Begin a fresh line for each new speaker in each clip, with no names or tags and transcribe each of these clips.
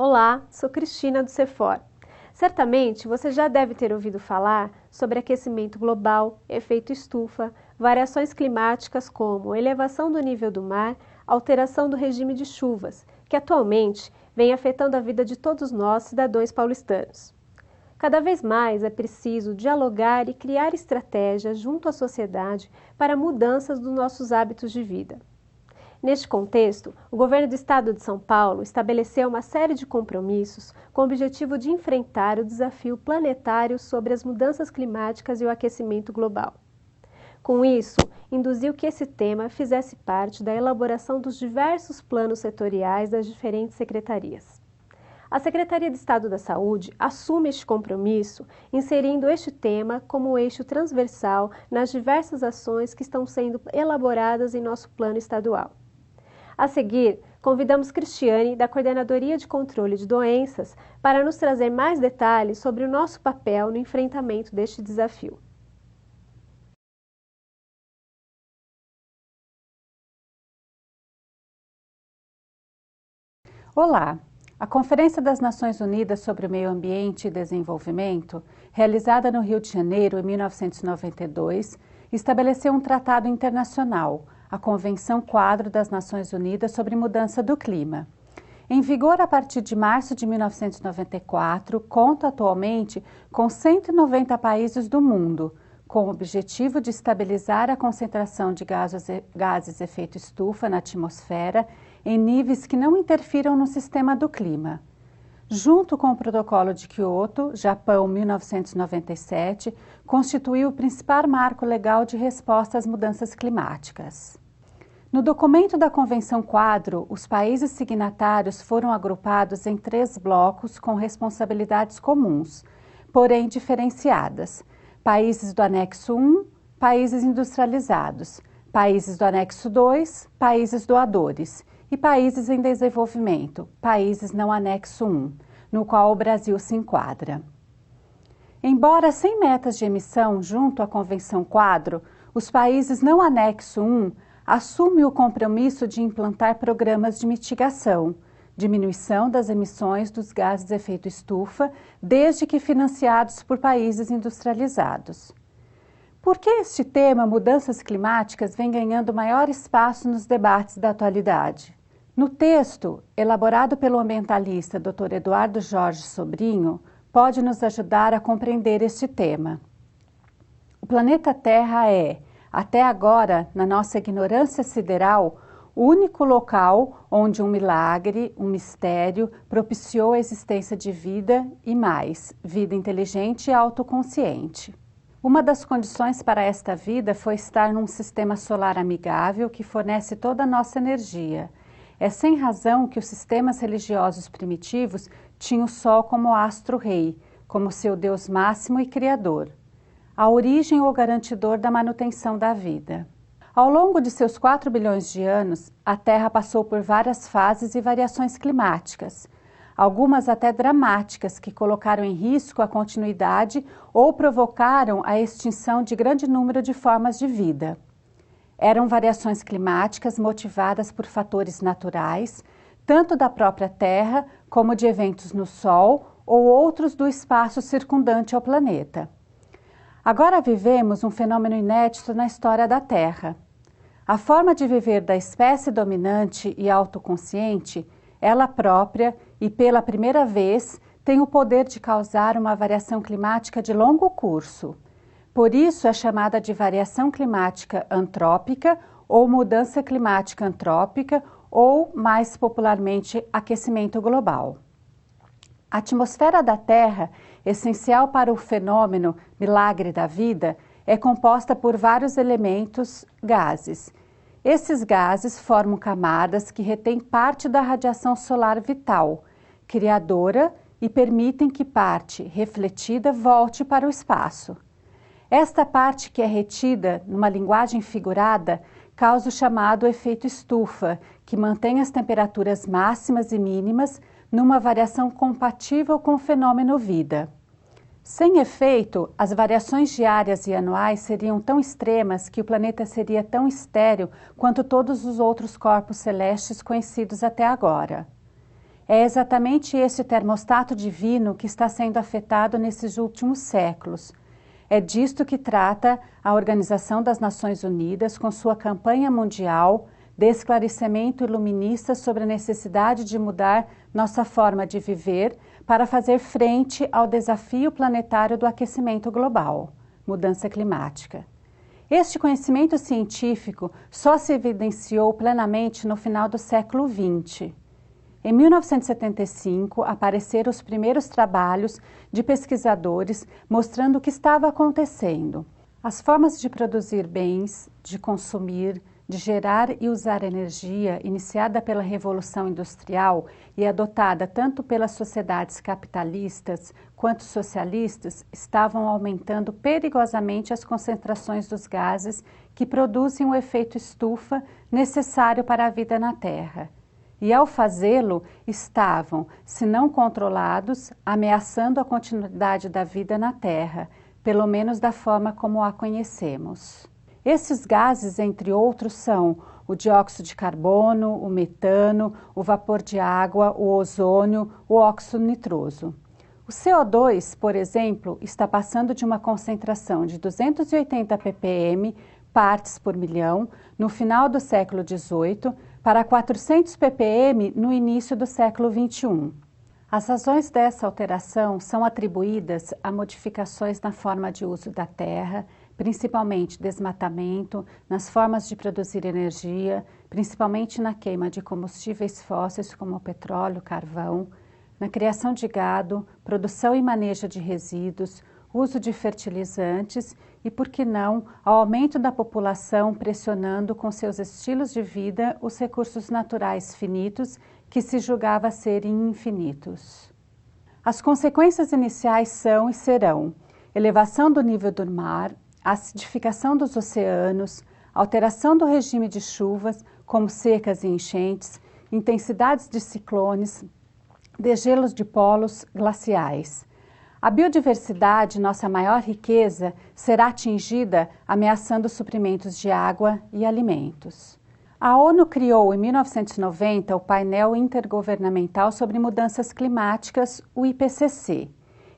Olá, sou Cristina do CEFOR. Certamente você já deve ter ouvido falar sobre aquecimento global, efeito estufa, variações climáticas como elevação do nível do mar, alteração do regime de chuvas, que atualmente vem afetando a vida de todos nós, cidadãos paulistanos. Cada vez mais é preciso dialogar e criar estratégias junto à sociedade para mudanças dos nossos hábitos de vida. Neste contexto, o governo do estado de São Paulo estabeleceu uma série de compromissos com o objetivo de enfrentar o desafio planetário sobre as mudanças climáticas e o aquecimento global. Com isso, induziu que esse tema fizesse parte da elaboração dos diversos planos setoriais das diferentes secretarias. A Secretaria de Estado da Saúde assume este compromisso, inserindo este tema como eixo transversal nas diversas ações que estão sendo elaboradas em nosso plano estadual. A seguir, convidamos Cristiane, da Coordenadoria de Controle de Doenças, para nos trazer mais detalhes sobre o nosso papel no enfrentamento deste desafio.
Olá! A Conferência das Nações Unidas sobre o Meio Ambiente e Desenvolvimento, realizada no Rio de Janeiro em 1992, estabeleceu um tratado internacional, a Convenção Quadro das Nações Unidas sobre Mudança do Clima. Em vigor a partir de março de 1994, conta atualmente com 190 países do mundo, com o objetivo de estabilizar a concentração de gases efeito estufa na atmosfera em níveis que não interfiram no sistema do clima. Junto com o Protocolo de Kyoto, Japão 1997, constituiu o principal marco legal de resposta às mudanças climáticas. No documento da Convenção Quadro, os países signatários foram agrupados em 3 blocos com responsabilidades comuns, porém diferenciadas: países do anexo 1, países industrializados, países do anexo 2, países doadores, e países em desenvolvimento, países não anexo 1, no qual o Brasil se enquadra. Embora sem metas de emissão junto à Convenção Quadro, os países não anexo 1 assumem o compromisso de implantar programas de mitigação, diminuição das emissões dos gases de efeito estufa, desde que financiados por países industrializados. Por que este tema, mudanças climáticas, vem ganhando maior espaço nos debates da atualidade? No texto, elaborado pelo ambientalista Dr. Eduardo Jorge Sobrinho, pode nos ajudar a compreender este tema. O planeta Terra é, até agora, na nossa ignorância sideral, o único local onde um milagre, um mistério, propiciou a existência de vida e mais, vida inteligente e autoconsciente. Uma das condições para esta vida foi estar num sistema solar amigável que fornece toda a nossa energia. É sem razão que os sistemas religiosos primitivos tinham o Sol como astro-rei, como seu Deus máximo e criador, a origem ou garantidor da manutenção da vida. Ao longo de seus 4 bilhões de anos, a Terra passou por várias fases e variações climáticas, algumas até dramáticas, que colocaram em risco a continuidade ou provocaram a extinção de grande número de formas de vida. Eram variações climáticas motivadas por fatores naturais, tanto da própria Terra como de eventos no Sol ou outros do espaço circundante ao planeta. Agora vivemos um fenômeno inédito na história da Terra. A forma de viver da espécie dominante e autoconsciente, ela própria e pela primeira vez tem o poder de causar uma variação climática de longo curso. Por isso é chamada de variação climática antrópica ou mudança climática antrópica ou, mais popularmente, aquecimento global. A atmosfera da Terra, essencial para o fenômeno milagre da vida, é composta por vários elementos, gases. Esses gases formam camadas que retêm parte da radiação solar vital, criadora e permitem que parte refletida volte para o espaço. Esta parte que é retida numa linguagem figurada causa o chamado efeito estufa, que mantém as temperaturas máximas e mínimas numa variação compatível com o fenômeno vida. Sem efeito, as variações diárias e anuais seriam tão extremas que o planeta seria tão estéril quanto todos os outros corpos celestes conhecidos até agora. É exatamente esse termostato divino que está sendo afetado nesses últimos séculos. É disto que trata a Organização das Nações Unidas com sua campanha mundial de esclarecimento iluminista sobre a necessidade de mudar nossa forma de viver para fazer frente ao desafio planetário do aquecimento global, mudança climática. Este conhecimento científico só se evidenciou plenamente no final do século XX. Em 1975, apareceram os primeiros trabalhos de pesquisadores mostrando o que estava acontecendo. As formas de produzir bens, de consumir, de gerar e usar energia, iniciada pela Revolução Industrial e adotada tanto pelas sociedades capitalistas quanto socialistas, estavam aumentando perigosamente as concentrações dos gases que produzem o efeito estufa necessário para a vida na Terra. E ao fazê-lo, estavam, se não controlados, ameaçando a continuidade da vida na Terra, pelo menos da forma como a conhecemos. Esses gases, entre outros, são o dióxido de carbono, o metano, o vapor de água, o ozônio, o óxido nitroso. O CO2, por exemplo, está passando de uma concentração de 280 ppm, partes por milhão, no final do século XVIII, para 400 ppm no início do século XXI. As razões dessa alteração são atribuídas a modificações na forma de uso da terra, principalmente desmatamento, nas formas de produzir energia, principalmente na queima de combustíveis fósseis como o petróleo, carvão, na criação de gado, produção e manejo de resíduos, uso de fertilizantes e, por que não, ao aumento da população pressionando com seus estilos de vida os recursos naturais finitos que se julgava serem infinitos. As consequências iniciais são e serão elevação do nível do mar, acidificação dos oceanos, alteração do regime de chuvas, como secas e enchentes, intensidades de ciclones, degelos de polos glaciais. A biodiversidade, nossa maior riqueza, será atingida ameaçando suprimentos de água e alimentos. A ONU criou em 1990 o Painel Intergovernamental sobre Mudanças Climáticas, o IPCC.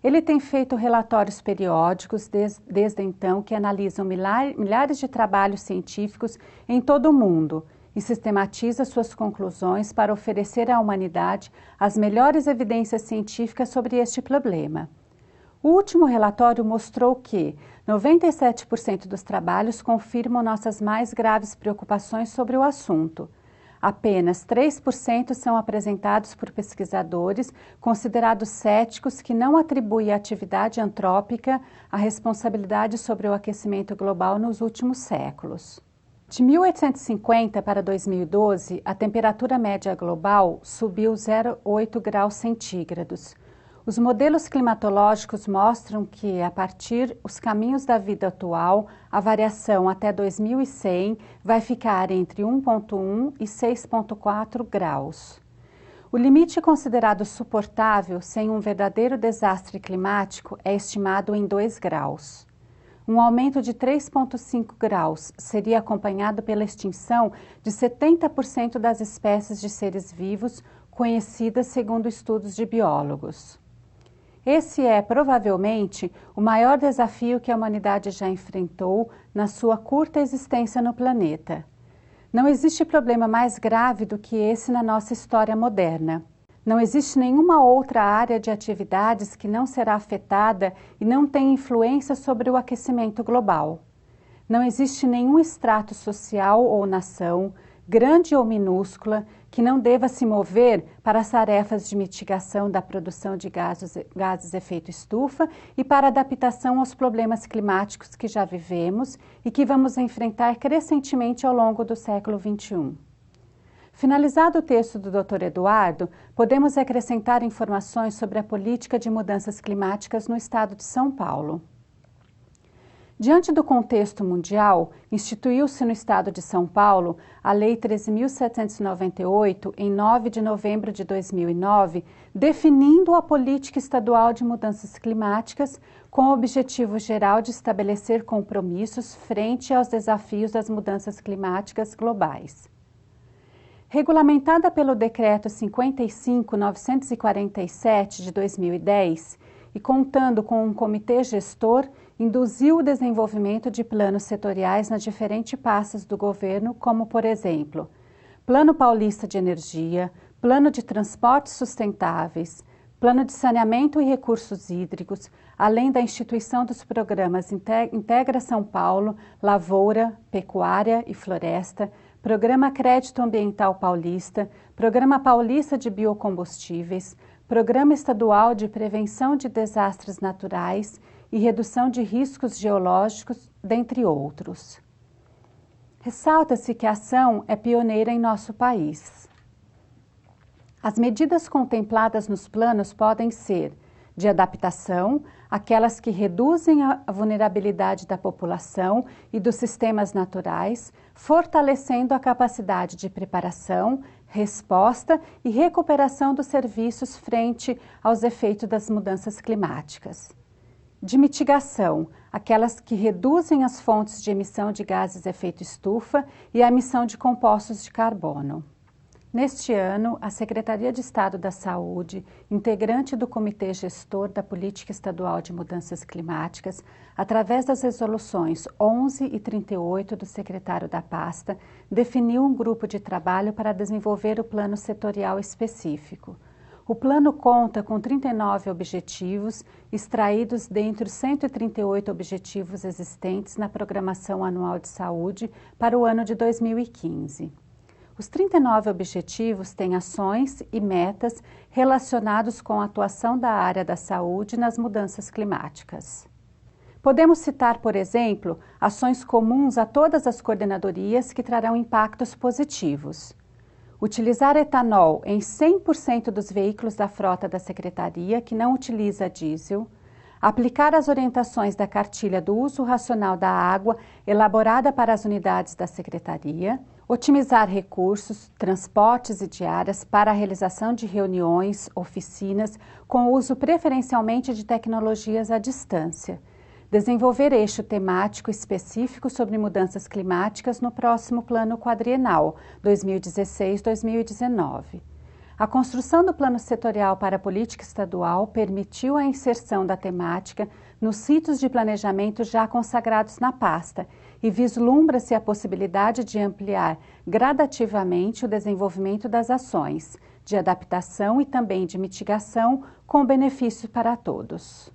Ele tem feito relatórios periódicos desde então que analisam milhares de trabalhos científicos em todo o mundo e sistematiza suas conclusões para oferecer à humanidade as melhores evidências científicas sobre este problema. O último relatório mostrou que 97% dos trabalhos confirmam nossas mais graves preocupações sobre o assunto. Apenas 3% são apresentados por pesquisadores considerados céticos que não atribuem à atividade antrópica a responsabilidade sobre o aquecimento global nos últimos séculos. De 1850 para 2012, a temperatura média global subiu 0,8 graus centígrados. Os modelos climatológicos mostram que, a partir dos caminhos da vida atual, a variação até 2100 vai ficar entre 1,1 e 6,4 graus. O limite considerado suportável sem um verdadeiro desastre climático é estimado em 2 graus. Um aumento de 3,5 graus seria acompanhado pela extinção de 70% das espécies de seres vivos conhecidas segundo estudos de biólogos. Esse é, provavelmente, o maior desafio que a humanidade já enfrentou na sua curta existência no planeta. Não existe problema mais grave do que esse na nossa história moderna. Não existe nenhuma outra área de atividades que não será afetada e não tem influência sobre o aquecimento global. Não existe nenhum estrato social ou nação, grande ou minúscula, que não deva se mover para as tarefas de mitigação da produção de gases efeito estufa e para adaptação aos problemas climáticos que já vivemos e que vamos enfrentar crescentemente ao longo do século XXI. Finalizado o texto do Dr. Eduardo, podemos acrescentar informações sobre a política de mudanças climáticas no estado de São Paulo. Diante do contexto mundial, instituiu-se no estado de São Paulo a Lei 13.798, em 9 de novembro de 2009, definindo a política estadual de mudanças climáticas com o objetivo geral de estabelecer compromissos frente aos desafios das mudanças climáticas globais. Regulamentada pelo Decreto 55.947 de 2010 e contando com um comitê gestor, induziu o desenvolvimento de planos setoriais nas diferentes pastas do governo, como, por exemplo, Plano Paulista de Energia, Plano de Transportes Sustentáveis, Plano de Saneamento e Recursos Hídricos, além da instituição dos programas Integra São Paulo, Lavoura, Pecuária e Floresta, Programa Crédito Ambiental Paulista, Programa Paulista de Biocombustíveis, Programa Estadual de Prevenção de Desastres Naturais e Redução de Riscos Geológicos, dentre outros. Ressalta-se que a ação é pioneira em nosso país. As medidas contempladas nos planos podem ser de adaptação, aquelas que reduzem a vulnerabilidade da população e dos sistemas naturais, fortalecendo a capacidade de preparação, resposta e recuperação dos serviços frente aos efeitos das mudanças climáticas. De mitigação, aquelas que reduzem as fontes de emissão de gases de efeito estufa e a emissão de compostos de carbono. Neste ano, a Secretaria de Estado da Saúde, integrante do Comitê Gestor da Política Estadual de Mudanças Climáticas, através das resoluções 11 e 38 do secretário da pasta, definiu um grupo de trabalho para desenvolver o plano setorial específico. O plano conta com 39 objetivos, extraídos dentre os 138 objetivos existentes na Programação Anual de Saúde para o ano de 2015. Os 39 objetivos têm ações e metas relacionados com a atuação da área da saúde nas mudanças climáticas. Podemos citar, por exemplo, ações comuns a todas as coordenadorias que trarão impactos positivos. Utilizar etanol em 100% dos veículos da frota da Secretaria que não utiliza diesel, aplicar as orientações da cartilha do uso racional da água elaborada para as unidades da Secretaria, otimizar recursos, transportes e diárias para a realização de reuniões, oficinas, com uso preferencialmente de tecnologias à distância. Desenvolver eixo temático específico sobre mudanças climáticas no próximo Plano Quadrienal, 2016-2019. A construção do Plano Setorial para a Política Estadual permitiu a inserção da temática nos sítios de planejamento já consagrados na pasta e vislumbra-se a possibilidade de ampliar gradativamente o desenvolvimento das ações, de adaptação e também de mitigação, com benefício para todos.